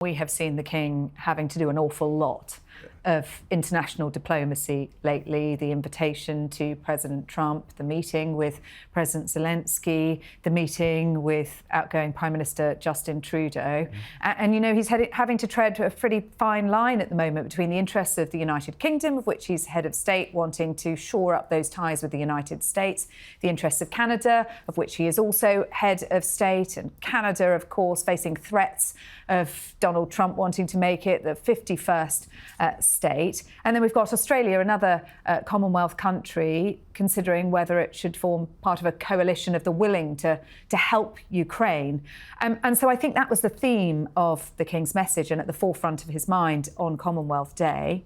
We have seen the King having to do an awful lot of international diplomacy lately. The invitation to President Trump, the meeting with President Zelensky, the meeting with outgoing Prime Minister Justin Trudeau. And you know, he's having to tread a pretty fine line at the moment between the interests of the United Kingdom, of which he's head of state, wanting to shore up those ties with the United States, the interests of Canada, of which he is also head of state, and Canada, of course, facing threats of Donald Trump wanting to make it the 51st state. And then we've got Australia, another Commonwealth country, considering whether it should form part of a coalition of the willing to help Ukraine. And so I think that was the theme of the King's message and at the forefront of his mind on Commonwealth Day.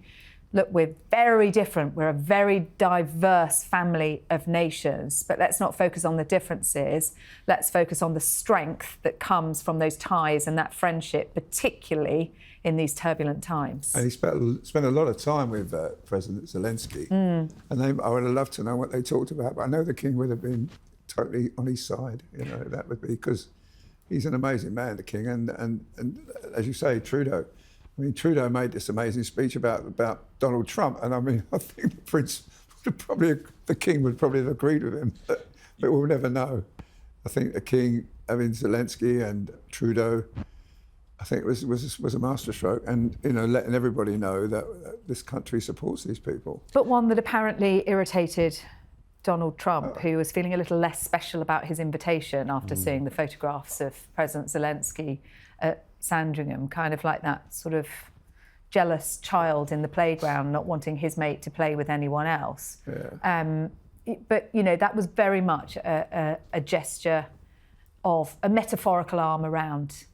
Look, we're very different. We're a very diverse family of nations, but let's not focus on the differences. Let's focus on the strength that comes from those ties and that friendship, particularly in these turbulent times. And he spent a lot of time with President Zelensky, and I would have loved to know what they talked about, but I know the King would have been totally on his side. You know, that would be, because he's an amazing man, the King, and as you say, Trudeau. I mean, Trudeau made this amazing speech about Donald Trump, and I mean, I think the Prince would probably, the King would probably have agreed with him, but we'll never know. I think the King, I mean, Zelensky and Trudeau, I think it was a masterstroke, and you know, letting everybody know that this country supports these people. But one that apparently irritated Donald Trump, who was feeling a little less special about his invitation after seeing the photographs of President Zelensky at Sandringham, kind of like that sort of jealous child in the playground, not wanting his mate to play with anyone else. Yeah. But, you know, that was very much a gesture of a metaphorical arm around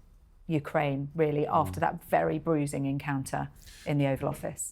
Ukraine, really, after that very bruising encounter in the Oval Office.